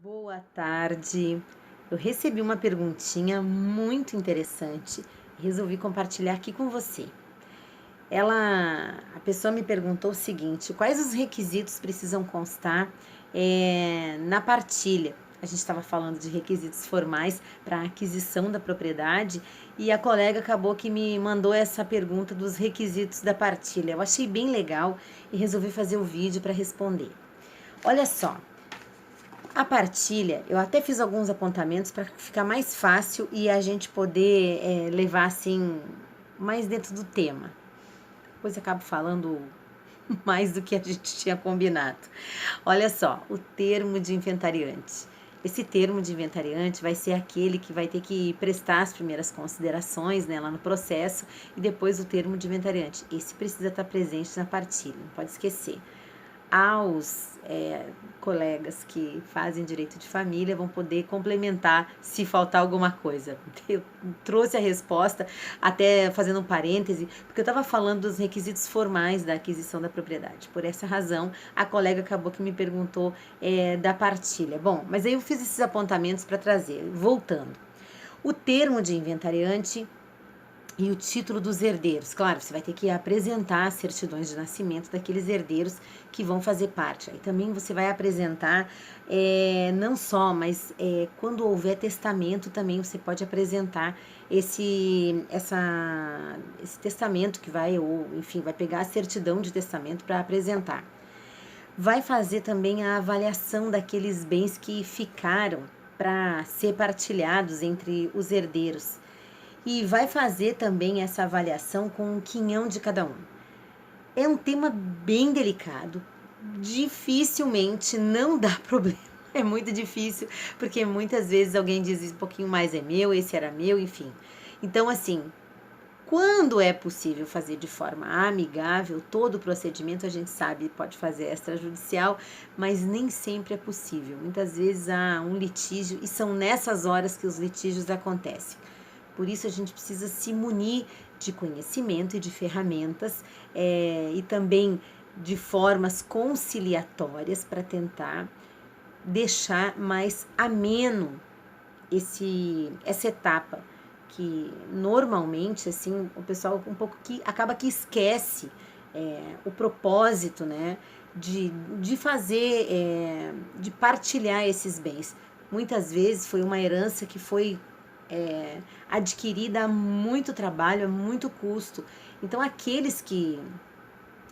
Boa tarde. Eu recebi uma perguntinha muito interessante e resolvi compartilhar aqui com você. A pessoa me perguntou o seguinte: quais os requisitos precisam constar na partilha? A gente estava falando de requisitos formais para a aquisição da propriedade e a colega acabou que me mandou essa pergunta dos requisitos da partilha. Eu achei bem legal e resolvi fazer o vídeo para responder. Olha só. A partilha, eu até fiz alguns apontamentos para ficar mais fácil e a gente poder levar assim mais dentro do tema. Depois eu acabo falando mais do que a gente tinha combinado. Olha só, o termo de inventariante. Esse termo de inventariante vai ser aquele que vai ter que prestar as primeiras considerações, né, lá no processo, e depois o termo de inventariante. Esse precisa estar presente na partilha, não pode esquecer. Aos colegas que fazem direito de família vão poder complementar se faltar alguma coisa. Eu trouxe a resposta, até fazendo um parêntese, porque eu estava falando dos requisitos formais da aquisição da propriedade. Por essa razão, a colega acabou que me perguntou da partilha. Bom, mas aí eu fiz esses apontamentos para trazer. Voltando. O termo de inventariante e o título dos herdeiros. Claro, você vai ter que apresentar as certidões de nascimento daqueles herdeiros que vão fazer parte. Aí também você vai apresentar, não só, mas quando houver testamento também você pode apresentar esse testamento que vai, ou enfim, vai pegar a certidão de testamento para apresentar. Vai fazer também a avaliação daqueles bens que ficaram para ser partilhados entre os herdeiros. E vai fazer também essa avaliação com o quinhão de cada um. É um tema bem delicado, dificilmente não dá problema. É muito difícil, porque muitas vezes alguém diz um pouquinho mais é meu, esse era meu, enfim. Então, assim, quando é possível fazer de forma amigável, todo o procedimento a gente sabe pode fazer extrajudicial, mas nem sempre é possível. Muitas vezes há um litígio e são nessas horas que os litígios acontecem. Por isso a gente precisa se munir de conhecimento e de ferramentas e também de formas conciliatórias para tentar deixar mais ameno essa etapa, que normalmente assim o pessoal um pouco que acaba que esquece o propósito, né, de fazer, de partilhar esses bens. Muitas vezes foi uma herança que foi adquirida a muito trabalho, a muito custo. Então, aqueles que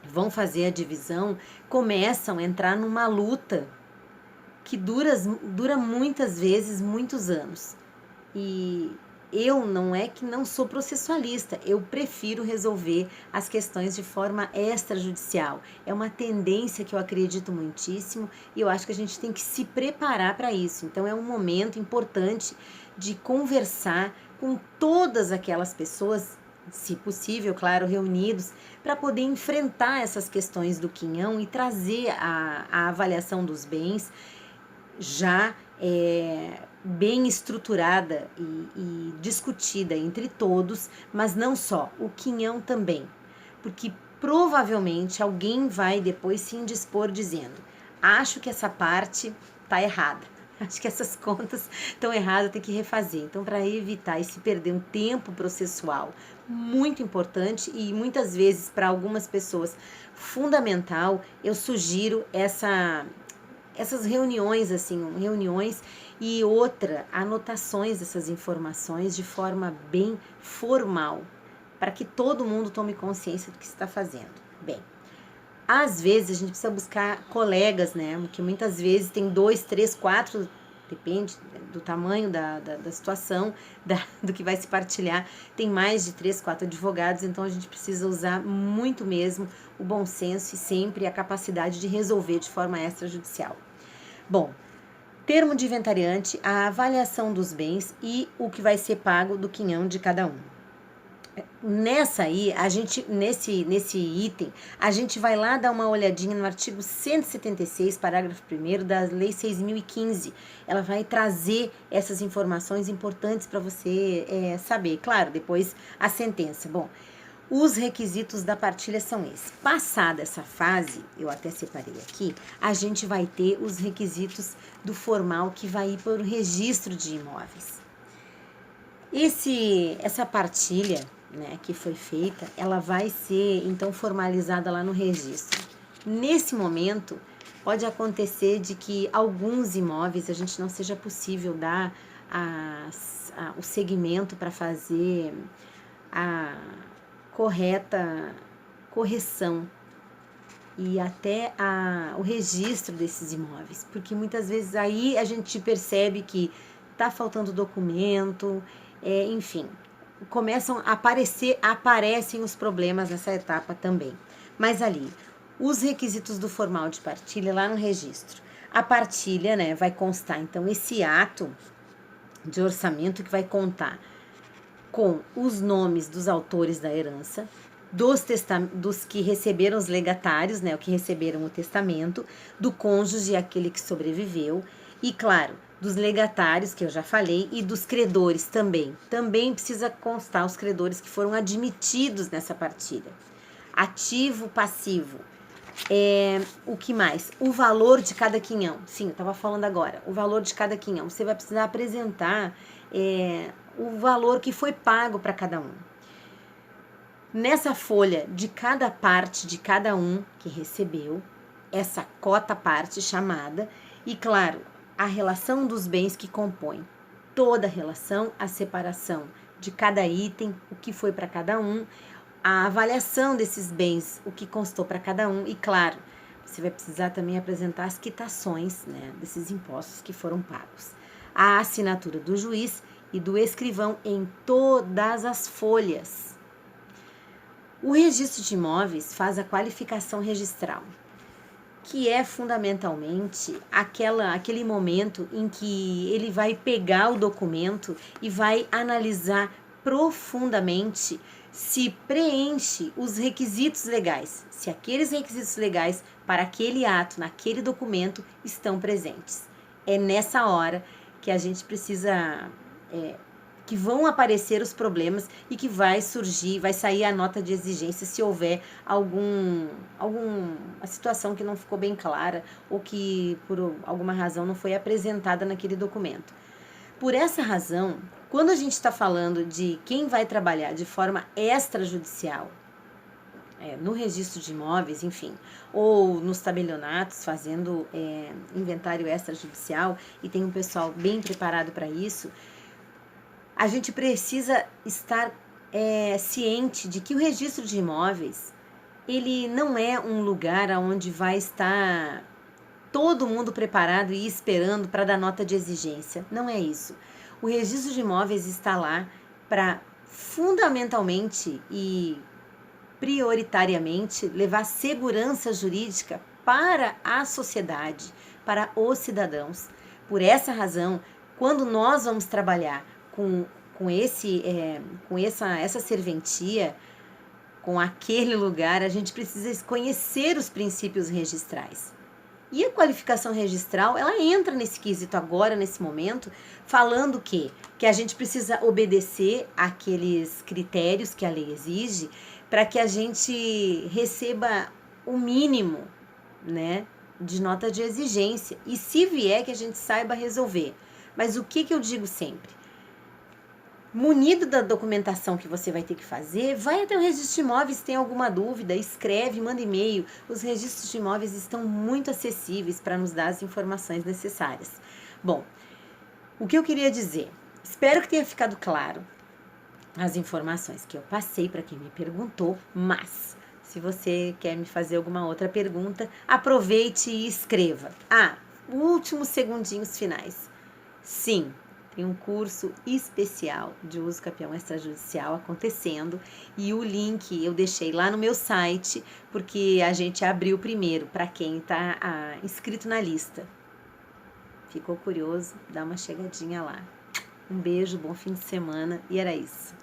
vão fazer a divisão começam a entrar numa luta que dura muitas vezes, muitos anos. E eu não é que não sou processualista, eu prefiro resolver as questões de forma extrajudicial. É uma tendência que eu acredito muitíssimo e eu acho que a gente tem que se preparar para isso. Então é um momento importante de conversar com todas aquelas pessoas, se possível, claro, reunidos, para poder enfrentar essas questões do quinhão e trazer a avaliação dos bens já bem estruturada e discutida entre todos, mas não só, o quinhão também, porque provavelmente alguém vai depois se indispor dizendo: acho que essa parte está errada, acho que essas contas estão erradas, tem que refazer. Então, para evitar e se perder um tempo processual muito importante e muitas vezes para algumas pessoas fundamental, eu sugiro essas reuniões, assim, reuniões e anotações dessas informações de forma bem formal, para que todo mundo tome consciência do que está fazendo. Bem, às vezes a gente precisa buscar colegas, né, que muitas vezes tem 2, 3, 4, depende do tamanho da situação, do que vai se partilhar, tem mais de 3, 4 advogados, então a gente precisa usar muito mesmo o bom senso e sempre a capacidade de resolver de forma extrajudicial. Bom, termo de inventariante, a avaliação dos bens e o que vai ser pago do quinhão de cada um. Nessa aí, nesse item, a gente vai lá dar uma olhadinha no artigo 176, parágrafo 1º da Lei 6.015. Ela vai trazer essas informações importantes para você saber. Claro, depois a sentença. Bom, Os requisitos da partilha são esses. Passada essa fase, eu até separei aqui, a gente vai ter os requisitos do formal que vai ir para o registro de imóveis. Essa partilha, né, que foi feita, ela vai ser então formalizada lá no registro. Nesse momento, pode acontecer de que alguns imóveis a gente não seja possível dar o segmento para fazer a correção e até o registro desses imóveis, porque muitas vezes aí a gente percebe que está faltando documento, enfim, aparecem os problemas nessa etapa também. Mas ali, os requisitos do formal de partilha lá no registro. A partilha, né, vai constar, então, esse ato de orçamento que vai contar com os nomes dos autores da herança, dos que receberam os legatários, né, o que receberam o testamento, do cônjuge, aquele que sobreviveu, e, claro, dos legatários, que eu já falei, e dos credores também. Também precisa constar os credores que foram admitidos nessa partilha. Ativo, passivo. O que mais? O valor de cada quinhão. Sim, eu estava falando agora. O valor de cada quinhão. Você vai precisar apresentar o valor que foi pago para cada um. Nessa folha de cada parte de cada um que recebeu, essa cota parte chamada, e claro, a relação dos bens que compõem toda a relação, a separação de cada item, o que foi para cada um, a avaliação desses bens, o que constou para cada um, e claro, você vai precisar também apresentar as quitações, né, desses impostos que foram pagos. A assinatura do juiz e do escrivão em todas as folhas. O registro de imóveis faz a qualificação registral, que é fundamentalmente aquele momento em que ele vai pegar o documento e vai analisar profundamente se preenche os requisitos legais, se aqueles requisitos legais para aquele ato, naquele documento, estão presentes. É nessa hora que a gente precisa, que vão aparecer os problemas e que vai sair a nota de exigência se houver alguma situação que não ficou bem clara ou que por alguma razão não foi apresentada naquele documento. Por essa razão, quando a gente está falando de quem vai trabalhar de forma extrajudicial, no registro de imóveis, enfim, ou nos tabelionatos, fazendo inventário extrajudicial, e tem um pessoal bem preparado para isso, a gente precisa estar ciente de que o registro de imóveis, ele não é um lugar onde vai estar todo mundo preparado e esperando para dar nota de exigência. Não é isso. O registro de imóveis está lá para fundamentalmente e prioritariamente levar segurança jurídica para a sociedade, para os cidadãos. Por essa razão, quando nós vamos trabalhar com essa serventia, com aquele lugar, a gente precisa conhecer os princípios registrais. E a qualificação registral, ela entra nesse quesito agora, nesse momento, falando que a gente precisa obedecer àqueles critérios que a lei exige para que a gente receba o mínimo, né, de nota de exigência. E se vier, que a gente saiba resolver. Mas o que eu digo sempre? Munido da documentação que você vai ter que fazer, vai até o registro de imóveis, tem alguma dúvida, escreve, manda e-mail. Os registros de imóveis estão muito acessíveis para nos dar as informações necessárias. Bom, o que eu queria dizer? Espero que tenha ficado claro as informações que eu passei para quem me perguntou, mas se você quer me fazer alguma outra pergunta, aproveite e escreva. Últimos segundinhos finais. Sim, tem um curso especial de uso capião extrajudicial acontecendo e o link eu deixei lá no meu site, porque a gente abriu primeiro para quem está inscrito na lista. Ficou curioso? Dá uma chegadinha lá. Um beijo, bom fim de semana e era isso.